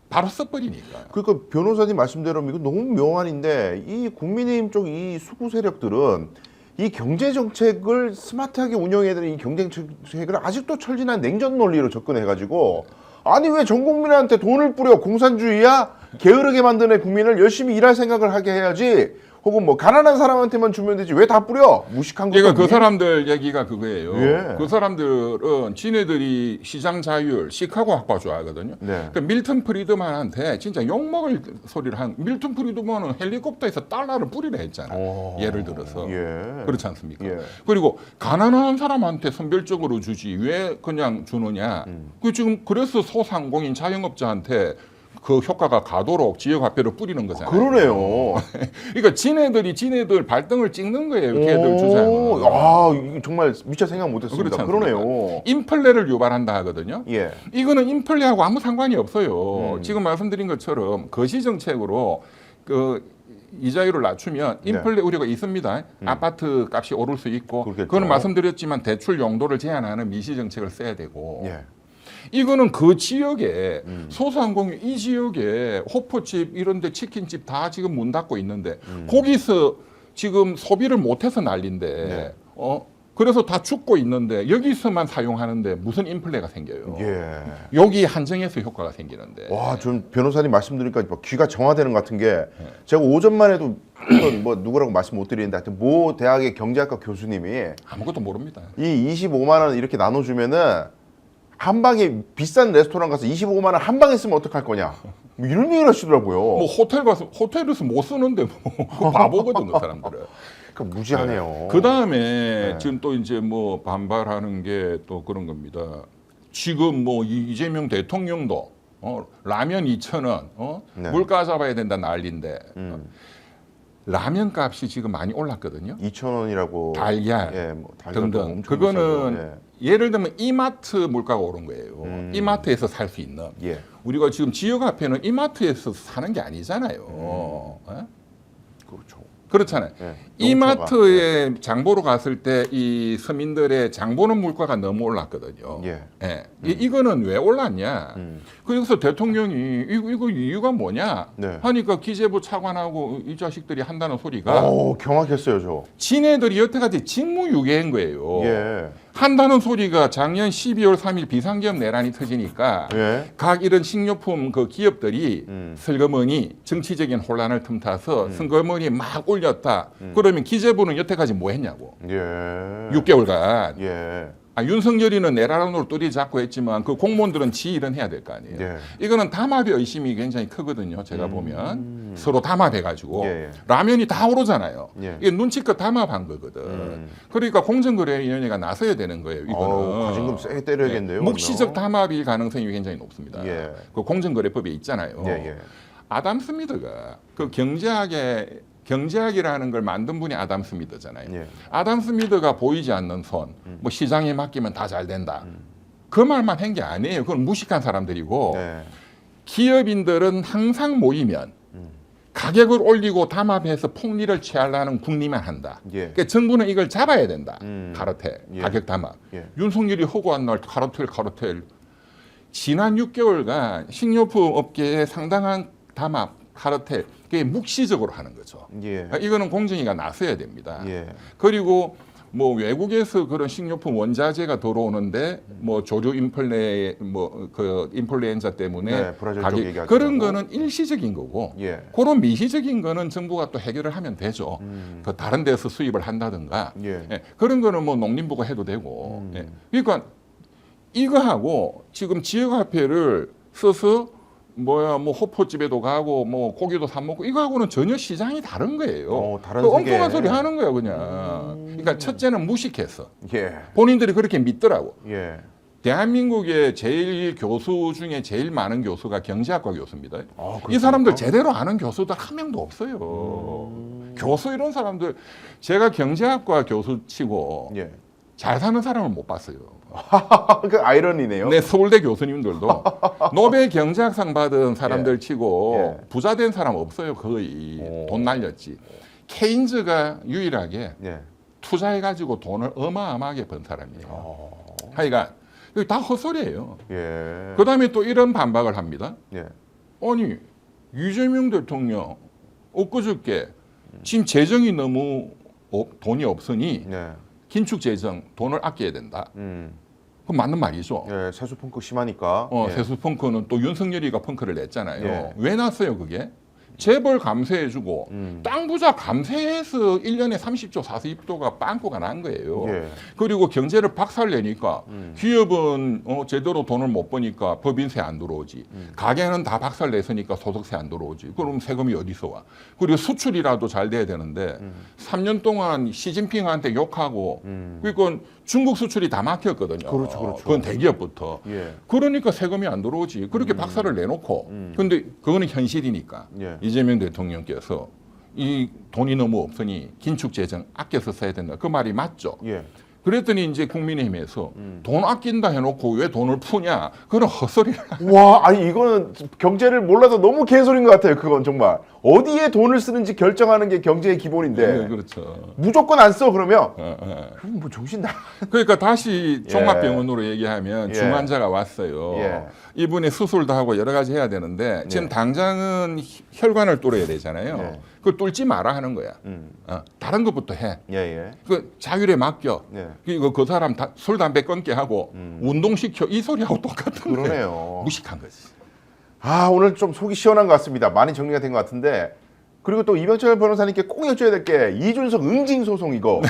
바로 써버리니까. 그러니까 변호사님 말씀대로 이거 너무 묘한인데 이 국민의힘 쪽 이 수구 세력들은 이 경제 정책을 스마트하게 운영해야 되는 이 경제 정책을 아직도 철진한 냉전 논리로 접근해가지고 아니 왜 전 국민한테 돈을 뿌려 공산주의야 게으르게 만드는 국민을 열심히 일할 생각을 하게 해야지 혹은 뭐 가난한 사람한테만 주면 되지 왜 다 뿌려 무식한 거. 그러니까 그 사람들 얘기가 그거예요. 예. 그 사람들은 지네들이 시장 자율, 시카고 학파 좋아하거든요. 네. 그러니까 밀턴 프리드만한테 진짜 욕먹을 소리를 한 밀턴 프리드만은 헬리콥터에서 달러를 뿌리려 했잖아요. 예를 들어서. 예. 그렇지 않습니까? 예. 그리고 가난한 사람한테 선별적으로 주지 왜 그냥 주느냐. 그 지금 그래서 소상공인 자영업자한테 그 효과가 가도록 지역화폐를 뿌리는 거잖아요. 그러네요. 그러니까 지네들 발등을 찍는 거예요. 걔들 주장은. 아, 이거 정말 미처 생각 못했습니다. 그렇지 않습니까? 그러네요. 인플레를 유발한다 하거든요. 예. 이거는 인플레하고 아무 상관이 없어요. 지금 말씀드린 것처럼 거시 정책으로 그 이자율을 낮추면 인플레 우려가 있습니다. 아파트 값이 오를 수 있고 그렇겠죠. 그거는 말씀드렸지만 대출 용도를 제한하는 미시 정책을 써야 되고 예. 이거는 그 지역에 소상공인 이 지역에 호프집 이런 데 치킨집 다 지금 문 닫고 있는데 거기서 지금 소비를 못해서 난린데 네. 그래서 다 죽고 있는데 여기서만 사용하는데 무슨 인플레가 생겨요. 예. 여기 한정해서 효과가 생기는데. 와, 전 변호사님 말씀 들으니까 막 귀가 정화되는 것 같은 게 제가 오전만 해도 이건 뭐 누구라고 말씀 못 드리는데 하여튼 모 대학의 경제학과 교수님이 아무것도 모릅니다. 이 25만 원 이렇게 나눠주면은 한 방에 비싼 레스토랑 가서 25만 원 한 방에 쓰면 어떡할 거냐 뭐 이런 얘기를 하시더라고요. 뭐 호텔에서 못 쓰는데 뭐 그 바보거든 그 사람들은. 그러니까 무지하네요. 그 다음에 지금 또 이제 뭐 반발하는 게 또 그런 겁니다. 지금 뭐 이재명 대통령도 라면 2,000원, 네. 물가 잡아야 된다 난리인데 라면 값이 지금 많이 올랐거든요. 2,000원이라고 달걀 예, 뭐 달걀도 등등. 엄청 그거는 비싸죠. 예를 들면 이마트 물가가 오른 거예요. 이마트에서 살 수 있는. 예. 우리가 지금 지역 화폐는 이마트에서 사는 게 아니잖아요. 그렇죠. 그렇잖아요. 예, 이마트에 장보러 갔을 때 이 서민들의 장보는 물가가 너무 올랐거든요. 예. 이거는 왜 올랐냐? 그래서 대통령이 이거 이유가 뭐냐? 네. 하니까 기재부 차관하고 이 자식들이 한다는 소리가 경악했어요, 저. 지네들이 여태까지 직무유기인 거예요. 예. 한다는 소리가 작년 12월 3일 비상계엄 내란이 터지니까 예. 각 이런 식료품 그 기업들이 슬그머니 정치적인 혼란을 틈타서 슬그머니 막 올렸다. 그러면 기재부는 여태까지 뭐 했냐고. 예. 6개월간. 예. 윤석열이는 내란으로 뚜리 잡고 했지만 그 공무원들은 지 일은 해야 될 거 아니에요. 예. 이거는 담합의 의심이 굉장히 크거든요. 제가 보면 서로 담합해가지고 예. 라면이 다 오르잖아요. 예. 이게 눈치껏 담합한 거거든. 그러니까 공정거래위원회가 나서야 되는 거예요. 이거는 가진금 세게 때려야겠네요. 묵시적 그러면. 담합일 가능성이 굉장히 높습니다. 예. 그 공정거래법에 있잖아요. 예, 예. 아담 스미드가 그 경제학이라는 걸 만든 분이 아담 스미드잖아요. 예. 아담 스미드가 보이지 않는 손, 뭐 시장에 맡기면 다 잘 된다. 그 말만 한 게 아니에요. 그건 무식한 사람들이고 네. 기업인들은 항상 모이면 가격을 올리고 담합해서 폭리를 취하려는 국리만 한다. 예. 그러니까 정부는 이걸 잡아야 된다. 음. 카르텔, 예. 가격 담합. 예. 윤석열이 허구한 날 카르텔. 지난 6개월간 식료품 업계에 상당한 담합, 카르텔, 그게 묵시적으로 하는 거죠. 예. 그러니까 이거는 공정위가 나서야 됩니다. 예. 그리고 뭐 외국에서 그런 식료품 원자재가 들어오는데 뭐 조류 인플루엔자 때문에 네, 브라질 쪽 가격 얘기하지 그런 말고. 거는 일시적인 거고 예. 그런 미시적인 거는 정부가 또 해결을 하면 되죠. 그 다른 데서 수입을 한다든가 예. 예, 그런 거는 뭐 농림부가 해도 되고 예. 그러니까 이거하고 지금 지역화폐를 써서 뭐 호포집에도 가고 뭐 고기도 사 먹고 이거하고는 전혀 시장이 다른 거예요. 다른 그 세계. 엉뚱한 소리 하는 거야 그냥. 그러니까 첫째는 무식했어. 예. 본인들이 그렇게 믿더라고. 예. 대한민국의 제일 교수 중에 제일 많은 교수가 경제학과 교수입니다. 아, 이 사람들 그렇습니까? 제대로 아는 교수들 한 명도 없어요. 교수 이런 사람들 제가 경제학과 교수치고 예. 잘 사는 사람을 못 봤어요. 그 아이러니네요. 내 서울대 교수님들도 노벨 경제학상 받은 사람들 예. 치고 예. 부자 된 사람 없어요. 거의 오. 돈 날렸지. 케인즈가 유일하게 예. 투자해가지고 돈을 어마어마하게 번 사람이에요. 어. 하여간 이거 다 헛소리예요. 예. 그다음에 또 이런 반박을 합니다. 예. 아니 이재명 대통령 엊그저께 지금 재정이 너무 돈이 없으니 예. 긴축 재정 돈을 아껴야 된다. 그건 맞는 말이죠. 예. 세수 펑크 심하니까. 예. 세수 펑크는 또 윤석열이가 펑크를 냈잖아요. 예. 왜 났어요 그게? 재벌 감세해주고 땅 부자 감세해서 1년에 30조 40조가 빵꾸가 난 거예요. 예. 그리고 경제를 박살내니까 기업은 제대로 돈을 못 버니까 법인세 안 들어오지. 가게는 다 박살냈으니까 소득세 안 들어오지. 그럼 세금이 어디서 와? 그리고 수출이라도 잘 돼야 되는데 3년 동안 시진핑한테 욕하고 그러니까 중국 수출이 다 막혔거든요. 그렇죠, 그렇죠. 그건 대기업부터. 예. 그러니까 세금이 안 들어오지. 그렇게 박살을 내놓고. 근데 그거는 현실이니까. 예. 이재명 대통령께서 이 돈이 너무 없으니 긴축 재정 아껴서 써야 된다. 그 말이 맞죠. 예. 그랬더니 이제 국민의힘에서 돈 아낀다 해놓고 왜 돈을 푸냐? 그런 헛소리를. 와, 아니 이거는 경제를 몰라서 너무 개소리인 것 같아요. 그건 정말 어디에 돈을 쓰는지 결정하는 게 경제의 기본인데 네, 그렇죠. 무조건 안 써 그러면 예. 그럼 뭐 정신 나. 그러니까 다시 종합병원으로 얘기하면 예. 중환자가 왔어요. 예. 이분이 수술도 하고 여러 가지 해야 되는데 지금 예. 당장은 혈관을 뚫어야 되잖아요. 예. 그걸 뚫지 마라 하는 거야. 다른 것부터 해. 예, 예. 그 자율에 맡겨. 예. 그리고 그 사람 술 담배 끊게 하고 운동시켜 이 소리하고 똑같은 거예요. 그러네요. 무식한 거지. 아, 오늘 좀 속이 시원한 것 같습니다. 많이 정리가 된 것 같은데. 그리고 또 이병철 변호사님께 꼭 여쭤야 될 게 이준석 응징 소송 이거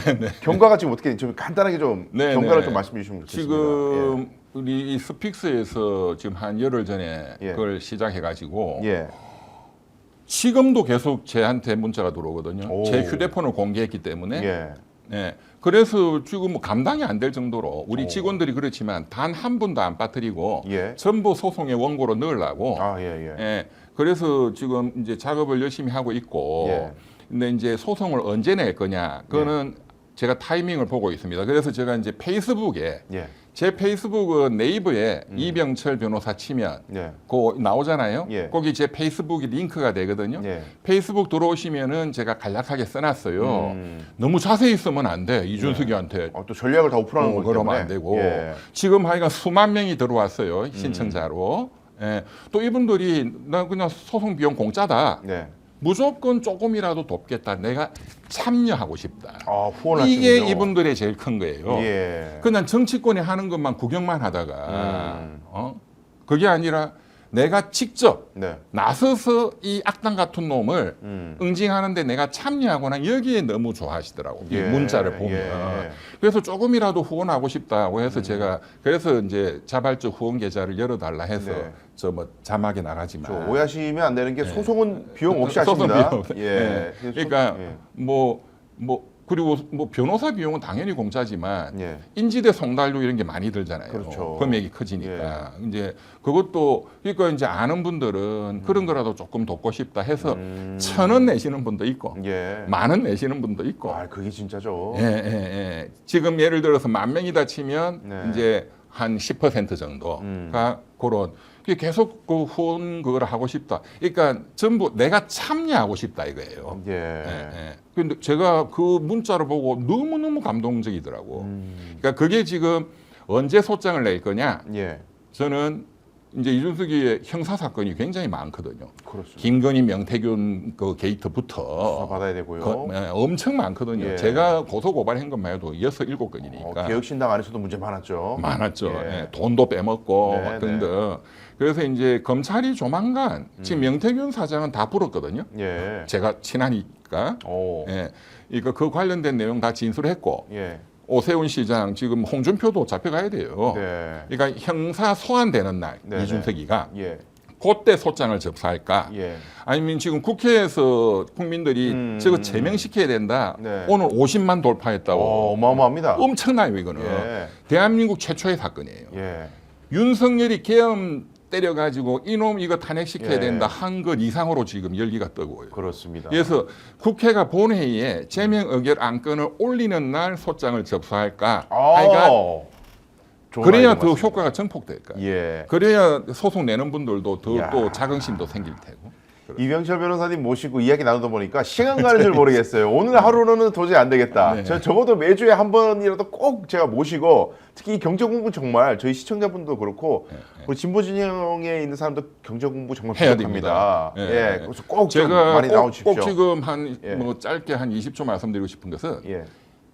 경과가 지금 어떻게 좀 간단하게 좀 네, 경과를 네. 좀 말씀해 주시면 좋겠습니다. 지금 우리 이 스픽스에서 지금 한 열흘 전에 예. 그걸 시작해가지고 예. 지금도 계속 저한테 문자가 들어오거든요. 오. 제 휴대폰을 공개했기 때문에. 예. 네. 그래서 지금 뭐 감당이 안 될 정도로 우리 오. 직원들이 그렇지만 단 한 분도 안 빠뜨리고 예. 전부 소송의 원고로 넣으려고. 아, 예, 예. 예. 그래서 지금 이제 작업을 열심히 하고 있고. 예. 근데 이제 소송을 언제 낼 거냐? 그거는 제가 타이밍을 보고 있습니다. 그래서 제가 이제 페이스북에 예. 제 페이스북은 네이버에 이병철 변호사 치면 예. 그 나오잖아요. 예. 거기 제 페이스북이 링크가 되거든요. 예. 페이스북 들어오시면은 제가 간략하게 써놨어요. 음. 너무 자세히 쓰면 안 돼. 이준석이한테. 또 전략을 다 오픈하는 거기 그러면 때문에 안 되고. 예. 지금 하여간 수만 명이 들어왔어요. 신청자로. 예. 또 이분들이 나 그냥 소송 비용 공짜다. 네. 무조건 조금이라도 돕겠다. 내가 참여하고 싶다. 아, 후원하시군요. 이게 이분들의 제일 큰 거예요. 예. 그냥 정치권이 하는 것만 구경만 하다가 그게 아니라 내가 직접 네. 나서서 이 악당 같은 놈을 음. 응징하는데 내가 참여하거나 여기에 너무 좋아하시더라고. 이 예. 문자를 보면. 예. 그래서 조금이라도 후원하고 싶다고 해서 제가 그래서 이제 자발적 후원 계좌를 열어달라 해서 네. 저 뭐 자막에 나가지만. 저 오해하시면 안 되는 게 소송은 비용 없이 소송 하십니다. 비용. 예. 예. 그러니까 예. 그리고 뭐 변호사 비용은 당연히 공짜지만 예. 인지대 송달료 이런 게 많이 들잖아요. 그렇죠. 금액이 커지니까 이제 그것도 그러니까 이제 아는 분들은 그런 거라도 조금 돕고 싶다 해서 1,000원 내시는 분도 있고 예. 10,000원 내시는 분도 있고. 아, 그게 진짜죠. 예. 지금 예를 들어서 10,000명이다 치면 네. 이제 한 10% 정도가 그런 계속 그 후원 그걸 하고 싶다. 그러니까 전부 내가 참여하고 싶다 이거예요. 예. 예. 근데 제가 그 문자를 보고 너무너무 감동적이더라고. 그러니까 그게 지금 언제 소장을 낼 거냐? 예. 저는 이제 이준석이의 형사 사건이 굉장히 많거든요. 그렇습니다. 김건희, 명태균 그 수사 게이트부터 받아야 되고요. 엄청 많거든요. 예. 제가 고소 고발한 것만 해도 6-7건이니까 개혁신당 안에서도 문제 많았죠. 많았죠. 예. 예. 돈도 빼먹고 네, 막 등등. 그래서 이제 검찰이 조만간 지금 명태균 사장은 다 풀었거든요. 예. 제가 친하니까. 오. 예. 이거 그 관련된 내용 다 진술했고 예. 오세훈 시장 지금 홍준표도 잡혀가야 돼요. 네. 그러니까 형사 소환되는 날 네, 이준석이가 예. 그때 소장을 접수할까? 예. 아니면 지금 국회에서 국민들이 저거 제명시켜야 된다. 네. 오늘 50만 돌파했다고. 어마어마합니다. 엄청나요 이거는. 예. 대한민국 최초의 사건이에요. 예. 윤석열이 계엄 때려가지고 이놈 이거 탄핵시켜야 예. 된다 한 것 이상으로 지금 열기가 뜨고요. 그렇습니다. 그래서 국회가 본회의에 제명 의결 안건을 올리는 날 소장을 접수할까? 하여간 좋은 그래야 아이디어 더 맞습니다. 효과가 전폭될 거예요. 예. 그래야 소송 내는 분들도 이야. 더 또 자긍심도 생길 테고. 이병철 변호사님 모시고 이야기 나누다 보니까 시간 가는 줄 모르겠어요. 오늘 하루로는 도저히 안 되겠다. 네. 저 적어도 매주에 한 번이라도 꼭 제가 모시고 특히 이 경제 공부 정말 저희 시청자분도 그렇고 우리 진보 진영에 있는 사람도 경제 공부 정말 해야 부족합니다. 됩니다. 예. 예. 그래서 꼭 좀 제가 많이 나오십시오. 꼭 지금 한 예. 뭐 짧게 한 20초 말씀드리고 싶은 것은 예.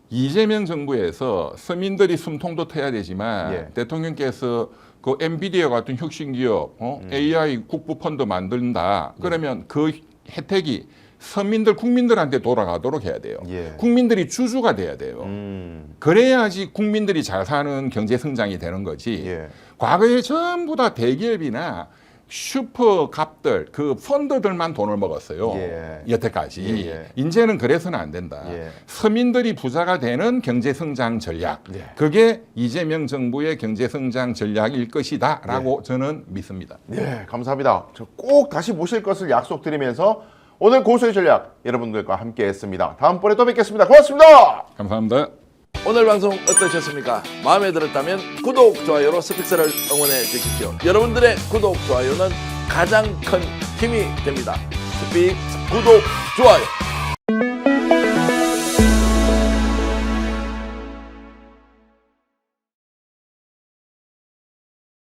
이재명 정부에서 서민들이 숨통도 트여야 되지만 예. 대통령께서 그 엔비디아 같은 혁신 기업, AI 국부 펀드 만든다. 그러면 그 혜택이 서민들 국민들한테 돌아가도록 해야 돼요. 예. 국민들이 주주가 돼야 돼요. 그래야지 국민들이 잘 사는 경제 성장이 되는 거지. 예. 과거에 전부 다 대기업이나 슈퍼 갑들 그 펀드들만 돈을 먹었어요. 예. 여태까지. 예. 이제는 그래서는 안 된다. 예. 서민들이 부자가 되는 경제 성장 전략. 예. 그게 이재명 정부의 경제 성장 전략일 것이다라고 저는 믿습니다. 네, 감사합니다. 저 꼭 다시 모실 것을 약속드리면서 오늘 고수의 전략 여러분들과 함께했습니다. 다음번에 또 뵙겠습니다. 고맙습니다. 감사합니다. 오늘 방송 어떠셨습니까? 마음에 들었다면 구독, 좋아요로 스픽스를 응원해 주십시오. 여러분들의 구독, 좋아요는 가장 큰 힘이 됩니다. 스픽스 구독, 좋아요.